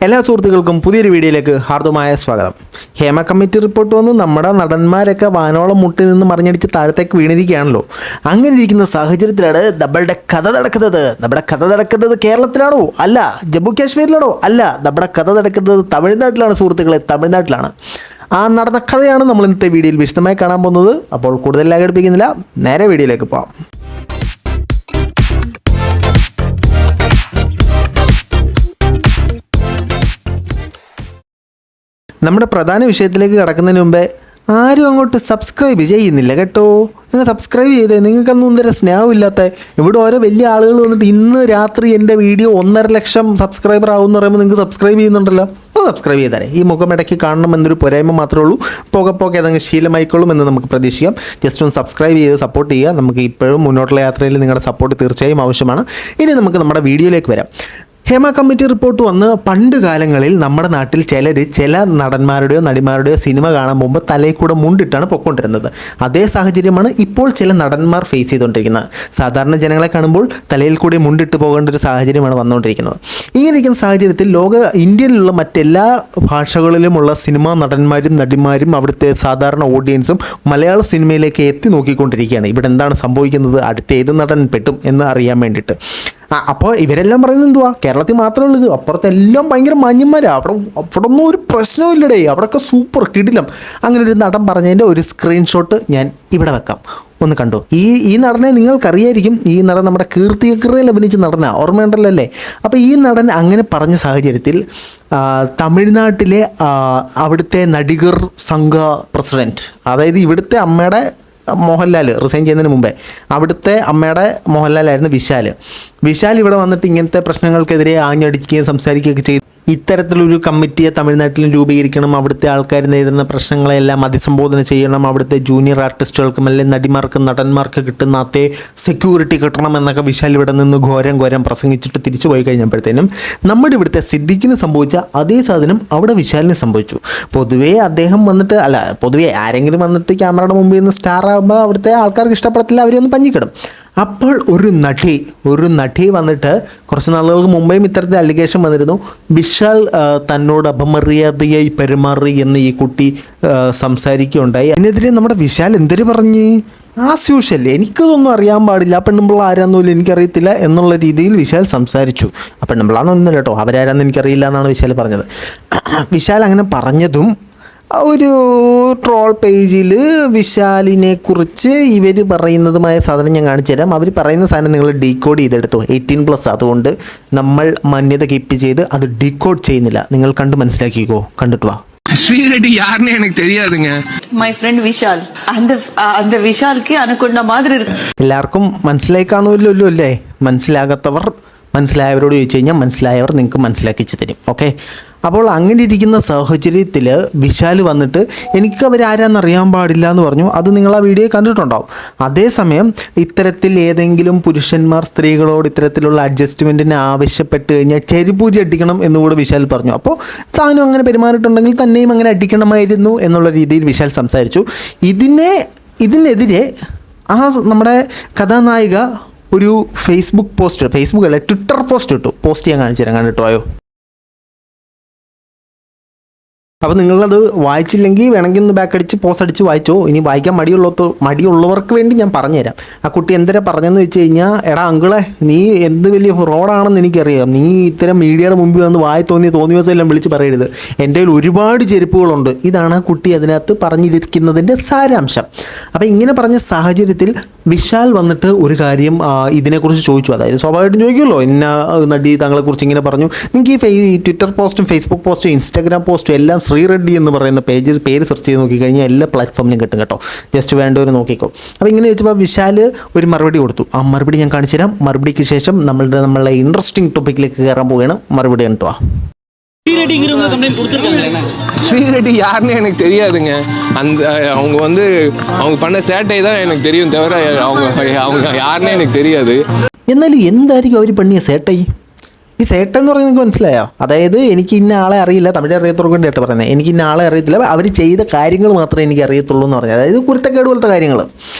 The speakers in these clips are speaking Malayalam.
എല്ലാ സുഹൃത്തുക്കൾക്കും പുതിയൊരു വീഡിയോയിലേക്ക് ഹാർദമായ സ്വാഗതം. ഹേമ കമ്മിറ്റി റിപ്പോർട്ട് വന്ന് നമ്മുടെ നടന്മാരൊക്കെ വാനോളം മുട്ടി നിന്ന് മറിഞ്ഞടിച്ച് താഴത്തേക്ക് വീണിരിക്കുകയാണല്ലോ. അങ്ങനെ ഇരിക്കുന്ന സാഹചര്യത്തിലാണ് നമ്മുടെ കഥ നടക്കുന്നത് കേരളത്തിലാണോ? അല്ല. ജമ്മു കാശ്മീരിലാണോ? അല്ല. നമ്മുടെ കഥ നടക്കുന്നത് തമിഴ്നാട്ടിലാണ് സുഹൃത്തുക്കളെ, തമിഴ്നാട്ടിലാണ്. ആ നടന്ന കഥയാണ് നമ്മൾ ഇന്നത്തെ വീഡിയോയിൽ വിശദമായി കാണാൻ പോകുന്നത്. അപ്പോൾ കൂടുതൽ ലാഗടിപ്പിക്കുന്നില്ല, നേരെ വീഡിയോയിലേക്ക് പോകാം. നമ്മുടെ പ്രധാന വിഷയത്തിലേക്ക് കടക്കുന്നതിന് മുമ്പേ ആരും അങ്ങോട്ട് സബ്സ്ക്രൈബ് ചെയ്യുന്നില്ല കേട്ടോ. നിങ്ങൾ സബ്സ്ക്രൈബ് ചെയ്തേ. നിങ്ങൾക്കൊന്നും ഒന്നര സ്നേഹമില്ലാത്ത ഇവിടെ ഓരോ വലിയ ആളുകൾ വന്നിട്ട് ഇന്ന് രാത്രി എൻ്റെ വീഡിയോ 1.5 ലക്ഷം സബ്സ്ക്രൈബർ ആവും എന്ന് പറയുമ്പോൾ നിങ്ങൾക്ക് സബ്സ്ക്രൈബ് ചെയ്യുന്നുണ്ടല്ലോ. അപ്പോൾ സബ്സ്ക്രൈബ് ചെയ്താലേ ഈ മുഖം ഇടയ്ക്ക് കാണണം എന്നൊരു പോരായ്മ മാത്രമേ ഉള്ളൂ. പോകെ അതങ്ങ് ശീലമായിക്കോളും എന്ന് നമുക്ക് പ്രതീക്ഷിക്കാം. ജസ്റ്റ് ഒന്ന് സബ്സ്ക്രൈബ് ചെയ്ത് സപ്പോർട്ട് ചെയ്യുക. നമുക്ക് ഇപ്പോഴും മുന്നോട്ടുള്ള യാത്രയിൽ നിങ്ങളുടെ സപ്പോർട്ട് തീർച്ചയായും ആവശ്യമാണ്. ഇനി നമുക്ക് നമ്മുടെ വീഡിയോയിലേക്ക് വരാം. ഹേമ കമ്മിറ്റി റിപ്പോർട്ട് വന്ന് പണ്ട് കാലങ്ങളിൽ നമ്മുടെ നാട്ടിൽ ചില നടന്മാരുടെയോ നടിമാരുടെയോ സിനിമ കാണാൻ പോകുമ്പോൾ തലയിൽ കൂടെ മുണ്ടിട്ടാണ് പൊയ്ക്കൊണ്ടിരുന്നത്. അതേ സാഹചര്യമാണ് ഇപ്പോൾ ചില നടന്മാർ ഫേസ് ചെയ്തുകൊണ്ടിരിക്കുന്നത്. സാധാരണ ജനങ്ങളെ കാണുമ്പോൾ തലയിൽ കൂടി മുണ്ടിട്ട് പോകേണ്ട ഒരു സാഹചര്യമാണ് വന്നുകൊണ്ടിരിക്കുന്നത്. ഇങ്ങനെ ഇരിക്കുന്ന സാഹചര്യത്തിൽ ഇന്ത്യയിലുള്ള മറ്റെല്ലാ ഭാഷകളിലുമുള്ള സിനിമാ നടന്മാരും നടിമാരും അവിടുത്തെ സാധാരണ ഓഡിയൻസും മലയാള സിനിമയിലേക്ക് എത്തി നോക്കിക്കൊണ്ടിരിക്കുകയാണ്. ഇവിടെ എന്താണ് സംഭവിക്കുന്നത്, അടുത്ത ഏത് നടൻ പെട്ടും എന്ന് അറിയാൻ വേണ്ടിയിട്ട്. അപ്പോൾ ഇവരെല്ലാം പറയുന്നത് എന്തുവാ, കേരളത്തിൽ മാത്രമേ ഉള്ളൂ ഇത്, അപ്പുറത്തെല്ലാം ഭയങ്കര മാന്യന്മാരാണ്, അവിടെ ഒന്നും ഒരു പ്രശ്നമില്ലടേ, അവിടെയൊക്കെ സൂപ്പർ കിടിലം. അങ്ങനെ ഒരു നടൻ പറഞ്ഞതിൻ്റെ ഒരു സ്ക്രീൻഷോട്ട് ഞാൻ ഇവിടെ വെക്കാം, ഒന്ന് കണ്ടു. ഈ നടനെ നിങ്ങൾക്കറിയായിരിക്കും. ഈ നടൻ നമ്മുടെ കീർത്തിയക്കറയിൽ അഭിനയിച്ച നടനാണ്, ഓർമ്മയുണ്ടല്ലോ അല്ലേ? അപ്പോൾ ഈ നടൻ അങ്ങനെ പറഞ്ഞ സാഹചര്യത്തിൽ തമിഴ്നാട്ടിലെ അവിടുത്തെ നടികർ സംഘ പ്രസിഡൻറ്റ്, അതായത് ഇവിടുത്തെ അമ്മയുടെ മോഹൻലാൽ റിസൈൻ ചെയ്യുന്നതിന് മുമ്പേ അവിടുത്തെ അമ്മയുടെ മോഹൻലാലായിരുന്നു വിശാൽ ഇവിടെ വന്നിട്ട് ഇങ്ങനത്തെ പ്രശ്നങ്ങൾക്കെതിരെ ആഞ്ഞടിക്കുകയും സംസാരിക്കുകയൊക്കെ ചെയ്തു. ഇത്തരത്തിലൊരു കമ്മിറ്റിയെ തമിഴ്നാട്ടിലും രൂപീകരിക്കണം, അവിടുത്തെ ആൾക്കാർ നേരിടുന്ന പ്രശ്നങ്ങളെല്ലാം അഭിസംബോധന ചെയ്യണം, അവിടുത്തെ ജൂനിയർ ആർട്ടിസ്റ്റുകൾക്കും അല്ലെങ്കിൽ നടിമാർക്കും നടന്മാർക്ക് കിട്ടുന്ന അതേ സെക്യൂരിറ്റി കിട്ടണം എന്നൊക്കെ വിശാൽ ഇവിടെ നിന്ന് ഘോരം പ്രസംഗിച്ചിട്ട് തിരിച്ചു പോയി കഴിഞ്ഞപ്പോഴത്തേനും നമ്മുടെ ഇവിടുത്തെ സിദ്ദിഖിന് സംഭവിച്ച അതേ സാധനം അവിടെ വിശാലിന് സംഭവിച്ചു. പൊതുവേ അദ്ദേഹം വന്നിട്ട് പൊതുവേ ആരെങ്കിലും വന്നിട്ട് ക്യാമറയുടെ മുമ്പിൽ നിന്ന് സ്റ്റാർ ആകുമ്പോൾ അവിടുത്തെ ആൾക്കാർക്ക് ഇഷ്ടപ്പെടത്തില്ല, അവരൊന്ന് പഞ്ഞിക്കിടും. അപ്പോൾ ഒരു നടി വന്നിട്ട് കുറച്ച് നാളുകൾക്ക് മുമ്പേയും ഇത്തരത്തിൽ അലിഗേഷൻ വന്നിരുന്നു. വിശാൽ തന്നോട് അപമര്യാദയായി പെരുമാറി എന്ന് ഈ കുട്ടി സംസാരിക്കുകയുണ്ടായി. അതിനെതിരെ നമ്മുടെ വിശാൽ എന്തൊരു പറഞ്ഞ്, ആസ് യൂഷ്വൽ എനിക്കതൊന്നും അറിയാൻ പാടില്ല, ആ പെണ്ണുമ്പിള്ള ആരാന്നൊന്നും എനിക്കറിയത്തില്ല എന്നുള്ള രീതിയിൽ വിശാൽ സംസാരിച്ചു. ആ പെണ്ണുമ്പിള്ളാന്നൊന്നുമില്ല കേട്ടോ, അവരാരാന്ന് എനിക്കറിയില്ല എന്നാണ് വിശാൽ പറഞ്ഞത്. വിശാൽ അങ്ങനെ പറഞ്ഞതും ഒരു ട്രോൾ പേജിൽ വിശാലിനെ കുറിച്ച് ഇവർ പറയുന്നതുമായ സാധനം ഞാൻ കാണിച്ചു തരാം. അവർ പറയുന്ന സാധനം നിങ്ങൾ ഡീകോഡ് ചെയ്തെടുത്തു. 18+, അതുകൊണ്ട് നമ്മൾ മാന്യത കീപ്പ് ചെയ്ത് അത് ഡീകോഡ് ചെയ്യുന്നില്ല. നിങ്ങൾ കണ്ട് മനസ്സിലാക്കിക്കോ, കണ്ടിട്ട് വാ. ஸ்ரீரெட்டி யாருன்னு எனக்கு தெரியாதுங்க. My friend Vishal. அந்த விஷாலுக்கு அனுகொண்ட மாதிரி இருக்கு. എല്ലാവർക്കും മനസ്സിലായി കാണുമല്ലോ അല്ലേ? മനസ്സിലായവരോട് ചോദിച്ചു കഴിഞ്ഞാൽ മനസ്സിലായവർ നിങ്ങൾക്ക് മനസ്സിലാക്കിച്ച് തരും. ഓക്കെ. അപ്പോൾ അങ്ങനെ ഇരിക്കുന്ന സാഹചര്യത്തിൽ വിശാൽ വന്നിട്ട് എനിക്ക് അവരാരാന്നറിയാൻ പാടില്ല എന്ന് പറഞ്ഞു. അത് നിങ്ങൾ ആ വീഡിയോ കണ്ടിട്ടുണ്ടാവും. അതേസമയം ഇത്തരത്തിൽ ഏതെങ്കിലും പുരുഷന്മാർ സ്ത്രീകളോട് ഇത്തരത്തിലുള്ള അഡ്ജസ്റ്റ്മെൻറ്റിന് ആവശ്യപ്പെട്ട് കഴിഞ്ഞാൽ ചെരുപ്പൂരി അടിക്കണം എന്നുകൂടെ വിശാൽ പറഞ്ഞു. അപ്പോൾ താനും അങ്ങനെ പെരുമാറിയിട്ടുണ്ടെങ്കിൽ തന്നെയും അങ്ങനെ അടിക്കണമായിരുന്നു എന്നുള്ള രീതിയിൽ വിശാൽ സംസാരിച്ചു. ഇതിനെതിരെ നമ്മുടെ കഥാനായിക ഒരു ട്വിറ്റർ പോസ്റ്റ് ഇട്ടു. പോസ്റ്റ് ചെയ്യാൻ കാണിച്ചു തരാം, കണ്ടിട്ടോ ആയോ? അപ്പോൾ നിങ്ങളത് വായിച്ചില്ലെങ്കിൽ വേണമെങ്കിൽ ഒന്ന് ബാക്ക് അടിച്ച് പോസ്റ്റ് അടിച്ച് വായിച്ചോ. ഇനി വായിക്കാൻ മടിയുള്ളവർക്ക് വേണ്ടി ഞാൻ പറഞ്ഞുതരാം. ആ കുട്ടി എന്തിനാ പറഞ്ഞതെന്ന് വെച്ച് കഴിഞ്ഞാൽ, എടാ അങ്കിളെ, നീ എന്ത് വലിയ ഫ്രോഡാണെന്ന് എനിക്കറിയാം, നീ ഇത്തരം മീഡിയയുടെ മുമ്പിൽ വന്ന് തോന്നിയ ദിവസം എല്ലാം വിളിച്ച് പറയരുത്, എൻ്റെ കയ്യിൽ ഒരുപാട് ചെരുപ്പുകളുണ്ട്. ഇതാണ് ആ കുട്ടി അതിനകത്ത് പറഞ്ഞിരിക്കുന്നതിൻ്റെ സാരാംശം. അപ്പോൾ ഇങ്ങനെ പറഞ്ഞ സാഹചര്യത്തിൽ വിശാൽ വന്നിട്ട് ഒരു കാര്യം ഇതിനെക്കുറിച്ച് ചോദിച്ചു. അതായത് സ്വാഭാവികമായിട്ടും ചോദിക്കുമല്ലോ, ഇന്ന നടി താങ്കളെക്കുറിച്ച് ഇങ്ങനെ പറഞ്ഞു. നിങ്ങൾക്ക് ഈ ട്വിറ്റർ പോസ്റ്റും ഫേസ്ബുക്ക് പോസ്റ്റും ഇൻസ്റ്റാഗ്രാം പോസ്റ്റും എല്ലാം ശ്രീറെഡ്ഡി എന്ന് പറയുന്ന പേര് സെർച്ച് ചെയ്ത് നോക്കിക്കഴിഞ്ഞാൽ എല്ലാ പ്ലാറ്റ്ഫോമിലും കിട്ടും കേട്ടോ. ജസ്റ്റ് വേണ്ടവർ നോക്കിക്കോ. അപ്പോൾ ഇങ്ങനെ വെച്ചപ്പോൾ വിശാൽ ഒരു മറുപടി കൊടുത്തു. ആ മറുപടി ഞാൻ കാണിച്ചു തരാം. മറുപടിക്ക് ശേഷം നമ്മളെ ഇൻട്രസ്റ്റിംഗ് ടോപ്പിക്കിലേക്ക് കയറാൻ പോവുകയാണ്. മറുപടി കണ്ടോ. ஸ்ரீரெட்டி யாருன்னு எனக்கு தெரியாதுங்க. அவங்க பண்ண சேட்டை தான் எனக்கு தெரியும், தவிர அவங்க யாருன்னு எனக்கு தெரியாது. എന്നാലും എന്തായിരിക്കും അവർ പണിയ സേട്ടൈ? ഈ സേട്ടെന്ന് പറയുന്നത് നിങ്ങൾക്ക് മനസ്സിലായോ? അതായത് എനിക്ക് ഇന്ന ആളെ അറിയില്ല, തമിഴ് അറിയത്തുള്ളൂ കൊണ്ടായിട്ട് പറയുന്നത്, എനിക്ക് ഇന്ന ആളെ അറിയത്തില്ല, അവർ ചെയ്ത കാര്യങ്ങൾ മാത്രമേ എനിക്ക് അറിയത്തുള്ളൂ എന്ന് പറഞ്ഞത്. അതായത് കുരുത്തക്കേട് പോലത്തെ കാര്യങ്ങൾ.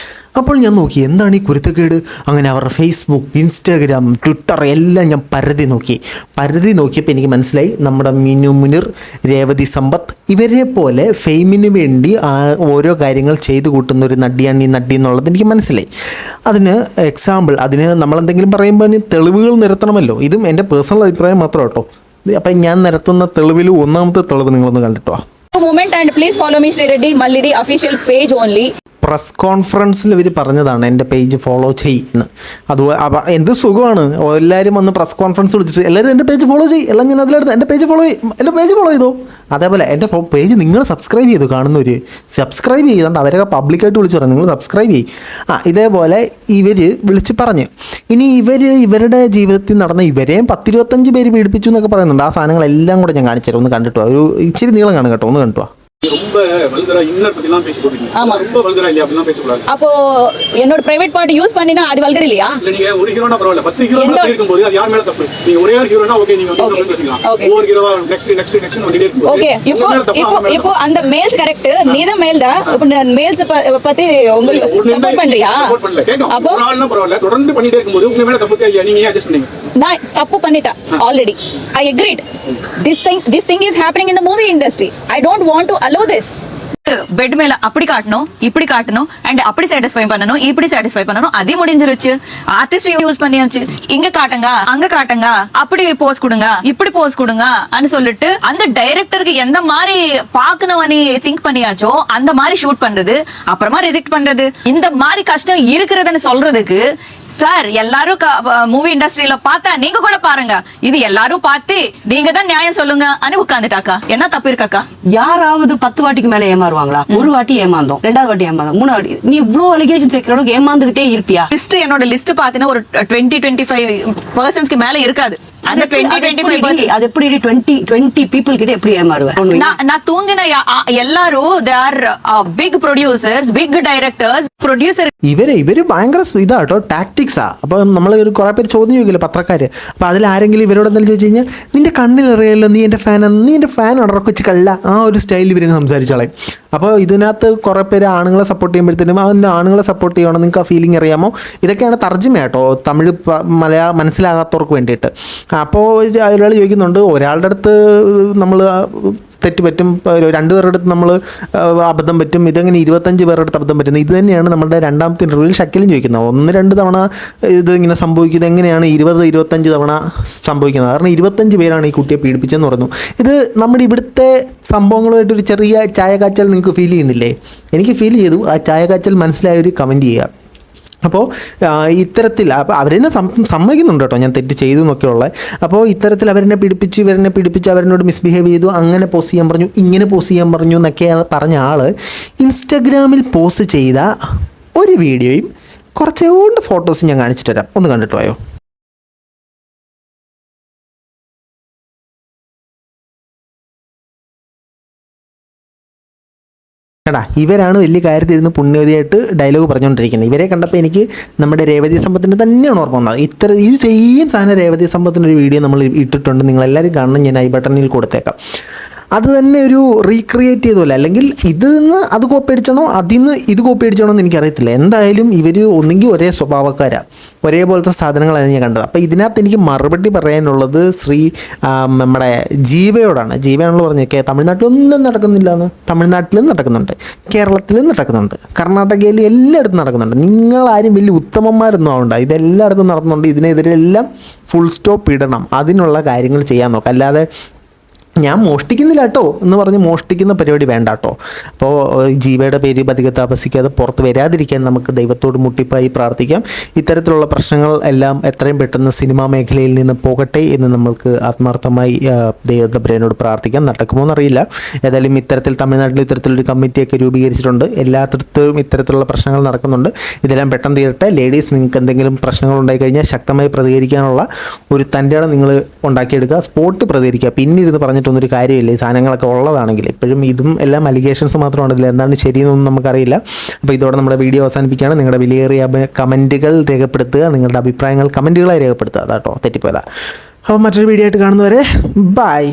അപ്പോൾ ഞാൻ നോക്കി എന്താണ് ഈ കുരുത്തക്കേട്. അങ്ങനെ അവരുടെ ഫേസ്ബുക്ക്, ഇൻസ്റ്റാഗ്രാം, ട്വിറ്റർ എല്ലാം ഞാൻ പരതി നോക്കിയപ്പോൾ എനിക്ക് മനസ്സിലായി നമ്മുടെ മിനു മുനിർ, രേവതി സമ്പത്ത് ഇവരെ പോലെ ഫെയിമിന് വേണ്ടി ഓരോ കാര്യങ്ങൾ ചെയ്തു കൂട്ടുന്ന ഒരു നടിയാണ് ഈ നടി എന്നുള്ളത് എനിക്ക് മനസ്സിലായി. അതിന് എക്സാമ്പിൾ, അതിന് നമ്മളെന്തെങ്കിലും പറയുമ്പോൾ തെളിവുകൾ നിരത്തണമല്ലോ. ഇതും എൻ്റെ പേഴ്സണൽ അഭിപ്രായം മാത്രം കേട്ടോ. അപ്പം ഞാൻ നിരത്തുന്ന തെളിവിൽ ഒന്നാമത്തെ തെളിവ് നിങ്ങളൊന്ന് കണ്ടിട്ടോ. Moment and please follow me Sri Reddy Mallidi official page only. Press കോൺഫറൻസിൽ ഇവർ പറഞ്ഞതാണ് എൻ്റെ പേജ് ഫോളോ ചെയ്യുന്നു. അപ്പം എന്ത് സുഖമാണ്, എല്ലാവരും വന്ന് പ്രസ് കോൺഫറൻസ് വിളിച്ചിട്ട് എല്ലാവരും എൻ്റെ പേജ് ഫോളോ ചെയ്യും, എല്ലാം ഞാൻ അതിലെടുത്ത് എൻ്റെ പേജ് ഫോളോ ചെയ്തോ. അതേപോലെ എൻ്റെ പേജ് നിങ്ങൾ സബ്സ്ക്രൈബ് ചെയ്തു, കാണുന്നവർ സബ്സ്ക്രൈബ് ചെയ്തുകൊണ്ട് അവരൊക്കെ പബ്ലിക്കായിട്ട് വിളിച്ചു പറഞ്ഞു നിങ്ങൾ സബ്സ്ക്രൈബ് ചെയ്യും. ഇതേപോലെ ഇവർ വിളിച്ച് പറഞ്ഞ് ഇനി ഇവരുടെ ജീവിതത്തിൽ നടന്ന ഇവരെയും 10-25 പേര് പീഡിപ്പിച്ചു എന്നൊക്കെ പറയുന്നുണ്ട്. ആ സാധനങ്ങളെല്ലാം കൂടെ ഞാൻ കാണിച്ചു തരാം, ഒന്ന് കണ്ടിട്ടോ. ഒരു ഇച്ചിരി നീളം കാണും കേട്ടോ, ഒന്ന് കണ്ടിട്ടോ. ரொம்ப வல்கரா இன்னர் பத்திலாம் பேசி போடுறீங்க. ஆமா, ரொம்ப வல்கரா இல்லையா? அப்படிலாம் பேசக்கூடாது. அப்போ என்னோட பிரைவேட் பார்ட் யூஸ் பண்ணினா அது வல்கர் இல்லையா? இல்ல, நீங்க ஒரு ஹீரோனா பரவாயில்ல, 10 ஹீரோனா இருக்கும்போது அது யார் மேல தப்பு? நீங்க ஒரே ஒரு ஹீரோனா ஓகே, நீங்க வந்து பேசிக்கலாம். ஒரு ஹீரோவா நெக்ஸ்ட் ஒன் டே. ஓகே, இப்போ அந்த மேல்ஸ் கரெக்ட், நீ தான் மேல் தான். இப்போ மேல்ஸ் பத்தி உங்களுக்கு சப்போர்ட் பண்றியா? சப்போர்ட் பண்ணல. கேக்கும். அப்போ ஒரு ஆள்னா பரவாயில்ல, தொடர்ந்து பண்ணிட்டே இருக்கும்போது உங்க மேல தப்பு இல்லையா? நீங்க ஏன் அட்ஜஸ்ட் பண்ணீங்க? நான் தப்பு பண்ணிட்டேன் already. I agreed. This thing is happening in the movie industry. I don't want to allow this. Bed மேல அப்படி காட்டணும், இப்படி காட்டணும், அண்ட் அப்படி சாட்டிஸ்ஃபை பண்ணணும், இப்படி சாட்டிஸ்ஃபை பண்ணணும், அது முடிஞ்சிருச்சு. ஆர்டிஸ்ட் யூஸ் பண்ணியாச்சு. இங்க காட்டுங்க, அங்க காட்டுங்க, அப்படி போஸ் கொடுங்க, இப்படி போஸ் கொடுங்க அன்னு சொல்லிட்டு அந்த டைரக்டருக்கு எந்த மாதிரி பாக்கணும்னு திங்க் பண்ணியாச்சோ அந்த மாதிரி ஷூட் பண்றது, அப்புறமா ரிஜெக்ட் பண்றது, இந்த மாதிரி கஷ்டம் இருக்கிறதுன்னு சொல்றதுக்கு சார் எல்லாரும் மூவி இண்டஸ்ட்ரியில பார்த்தா நீங்க கூட பாருங்க, இது எல்லாரும் பார்த்து நீங்க தான் நியாயம் சொல்லுங்க அனு உட்காந்துட்டாக்கா. என்ன தப்பு இருக்காக்கா? யாராவது 10 வாட்டிக்கு மேல ஏமாறுவாங்களா? ஒரு வாட்டி ஏமாந்தோம், 2வது வாட்டி ஏமாந்தோம், 3வது வாட்டி. நீ இவ்ளோ அலிகேஷன் வைக்கிற அளவுக்கு ஏமாந்துகிட்டே இருப்பியா? லிஸ்ட் என்னோட லிஸ்ட் பாத்தீங்கன்னா ஒரு 20-25% மேல இருக்காது. அந்த 20-25 அது எப்படி 20 people கிட்ட எப்படி ஏமாறுவேன்? நான் தூங்கின எல்லாரும் they are big producers, big directors, producer. ഇവര് ഭയങ്കര ഇതാട്ടോ, ടാക്ടിക്സാ. അപ്പോൾ നമ്മൾ ഒരു കുറേ പേര് ചോദ്യം ചോദിക്കില്ല പത്രക്കാർ. അപ്പോൾ അതിൽ ആരെങ്കിലും ഇവരോട് എന്തെങ്കിലും ചോദിച്ചു കഴിഞ്ഞാൽ നിന്റെ കണ്ണിലറിയാലോ നീ എൻ്റെ ഫാൻ ഉടറക്കൊച്ച് കള്ള, ആ ഒരു സ്റ്റൈലിൽ ഇവർ സംസാരിച്ചോളാം. അപ്പോൾ ഇതിനകത്ത് കുറേ പേര് ആണുങ്ങളെ സപ്പോർട്ട് ചെയ്യുമ്പോഴത്തേനും അതിൻ്റെ ആണുങ്ങളെ സപ്പോർട്ട് ചെയ്യണം, നിങ്ങൾക്ക് ആ ഫീലിംഗ് അറിയാമോ? ഇതൊക്കെയാണ് തർജ്ജമ കേട്ടോ, തമിഴ് മലയാളം മനസ്സിലാകാത്തവർക്ക് വേണ്ടിയിട്ട്. അപ്പോൾ ഒരാൾ ചോദിക്കുന്നുണ്ട്, ഒരാളുടെ അടുത്ത് നമ്മൾ തെറ്റ് പറ്റും, 2 പേരുടെ അടുത്ത് നമ്മൾ അബദ്ധം പറ്റും, ഇതെങ്ങനെ 25 പേരുടെ അടുത്ത് അബദ്ധം പറ്റുന്നത്? ഇത് തന്നെയാണ് നമ്മുടെ രണ്ടാമത്തെ ഇൻ്റർവ്യൂവിൽ ഷക്കീലും ചോദിക്കുന്നത്. 1-2 തവണ ഇത് ഇങ്ങനെ സംഭവിക്കുന്നത്, എങ്ങനെയാണ് 20-25 തവണ സംഭവിക്കുന്നത്? കാരണം 25 പേരാണ് ഈ കുട്ടിയെ പീഡിപ്പിച്ചെന്ന് പറഞ്ഞു. ഇത് നമ്മുടെ ഇവിടുത്തെ സംഭവങ്ങളുമായിട്ടൊരു ചെറിയ ചായകാച്ചൽ നിങ്ങൾക്ക് ഫീൽ ചെയ്യുന്നില്ലേ? എനിക്ക് ഫീൽ ചെയ്തു. ആ ചായകാച്ചൽ മനസ്സിലായൊരു കമൻറ്റ് ചെയ്യുക. അപ്പോൾ ഇത്തരത്തിൽ അപ്പോൾ അവരെന്നെ സമ്മതിക്കുന്നുണ്ട് കേട്ടോ, ഞാൻ തെറ്റ് ചെയ്തു എന്നൊക്കെയുള്ള. അപ്പോൾ ഇത്തരത്തിൽ ഇവരെന്നെ പിടിപ്പിച്ച് അവരെന്നോട് മിസ്ബിഹേവ് ചെയ്തു, അങ്ങനെ പോസ്റ്റ് ചെയ്യാൻ പറഞ്ഞു, ഇങ്ങനെ പോസ്റ്റ് ചെയ്യാൻ പറഞ്ഞു എന്നൊക്കെ പറഞ്ഞ ആൾ ഇൻസ്റ്റഗ്രാമിൽ പോസ്റ്റ് ചെയ്ത ഒരു വീഡിയോയും കുറച്ചുകൊണ്ട് ഫോട്ടോസും ഞാൻ കാണിച്ചിട്ട് തരാം, ഒന്ന് കണ്ടിട്ട് പോയോ. എടാ, ഇവരാണ് വലിയ കാര്യത്തിൽ ഇരുന്ന് പുണ്യവതിയായിട്ട് ഡയലോഗ് പറഞ്ഞുകൊണ്ടിരിക്കുന്നത്. ഇവരെ കണ്ടപ്പോൾ എനിക്ക് നമ്മുടെ രേവതി സമ്പത്തിൻ്റെ തന്നെയാണ് ഓർമ്മ വന്നത്. ഈ സെയിം സാധനം രേവതി സമ്പത്തിൻ്റെ ഒരു വീഡിയോ നമ്മൾ ഇട്ടിട്ടുണ്ട്, നിങ്ങളെല്ലാവരും കാണണം, ഞാൻ ഐ ബട്ടണിൽ കൊടുത്തേക്കാം. അത് തന്നെ ഒരു റീക്രിയേറ്റ് ചെയ്തോല്ല, അല്ലെങ്കിൽ ഇതിൽ നിന്ന് അത് കോപ്പി അടിച്ചണോ അതിൽ നിന്ന് ഇത് കോപ്പി അടിച്ചണോ എന്ന് എനിക്കറിയത്തില്ല. എന്തായാലും ഇവർ ഒന്നെങ്കിൽ ഒരേ സ്വഭാവക്കാരാണ്, ഒരേപോലത്തെ സാധനങ്ങളാണ് ഞാൻ കണ്ടത്. അപ്പോൾ ഇതിനകത്ത് എനിക്ക് മറുപടി പറയാനുള്ളത് നമ്മുടെ ജീവയോടാണ്. ജീവയാണല്ലോ പറഞ്ഞത് തമിഴ്നാട്ടിലൊന്നും നടക്കുന്നില്ല എന്ന്. തമിഴ്നാട്ടിലും നടക്കുന്നുണ്ട്, കേരളത്തിലും നടക്കുന്നുണ്ട്, കർണാടകയിലും എല്ലായിടത്തും നടക്കുന്നുണ്ട്. നിങ്ങളാരും വലിയ ഉത്തമന്മാരൊന്നും ആവണ്ട, ഇതെല്ലായിടത്തും നടക്കുന്നുണ്ട്. ഇതിനെതിരെല്ലാം ഫുൾ സ്റ്റോപ്പ് ഇടണം, അതിനുള്ള കാര്യങ്ങൾ ചെയ്യാൻ നോക്കാം. അല്ലാതെ ഞാൻ മോഷ്ടിക്കുന്നില്ല കേട്ടോ എന്ന് പറഞ്ഞ് മോഷ്ടിക്കുന്ന പരിപാടി വേണ്ട കേട്ടോ. അപ്പോൾ ജീവയുടെ പേര് താമസിക്കാതെ പുറത്ത് വരാതിരിക്കാൻ നമുക്ക് ദൈവത്തോട് മുട്ടിപ്പായി പ്രാർത്ഥിക്കാം. ഇത്തരത്തിലുള്ള പ്രശ്നങ്ങൾ എല്ലാം എത്രയും പെട്ടെന്ന് സിനിമാ മേഖലയിൽ നിന്ന് പോകട്ടെ എന്ന് നമ്മൾക്ക് ആത്മാർത്ഥമായി ദൈവത്തമ്പുരാനോട് പ്രാർത്ഥിക്കാം. നടക്കുമോ എന്നറിയില്ല. ഏതായാലും ഇത്തരത്തിൽ തമിഴ്നാട്ടിൽ ഇത്തരത്തിലൊരു കമ്മിറ്റിയൊക്കെ രൂപീകരിച്ചിട്ടുണ്ട്. എല്ലാത്തിടത്തും ഇത്തരത്തിലുള്ള പ്രശ്നങ്ങൾ നടക്കുന്നുണ്ട്. ഇതെല്ലാം പെട്ടെന്ന് തീരട്ടെ. ലേഡീസ്, നിങ്ങൾക്ക് എന്തെങ്കിലും പ്രശ്നങ്ങൾ ഉണ്ടായിക്കഴിഞ്ഞാൽ ശക്തമായി പ്രതികരിക്കാനുള്ള ഒരു തൻ്റെ നിങ്ങൾ ഉണ്ടാക്കിയെടുക്കുക, സ്പോട്ട് പ്രതികരിക്കുക. പിന്നീട് പറഞ്ഞിട്ടൊന്നൊരു കാര്യമില്ല. ഈ സാധനങ്ങളൊക്കെ ഉള്ളതാണെങ്കിൽ ഇപ്പോഴും ഇതും എല്ലാം അലിഗേഷൻസ് മാത്രമാണ്. ഇതിൽ എന്താണ് ശരിയെന്നൊന്നും നമുക്കറിയില്ല. അപ്പോൾ ഇതോടെ നമ്മുടെ വീഡിയോ അവസാനിപ്പിക്കുകയാണ്. നിങ്ങളുടെ വിലയേറിയ കമൻറ്റുകൾ രേഖപ്പെടുത്തുക, നിങ്ങളുടെ അഭിപ്രായങ്ങൾ കമൻറ്റുകളായി രേഖപ്പെടുത്തുക. അതാട്ടോ തെറ്റിപ്പോയതാ. അപ്പോൾ മറ്റൊരു വീഡിയോ ആയിട്ട് കാണുന്നവരെ ബൈ.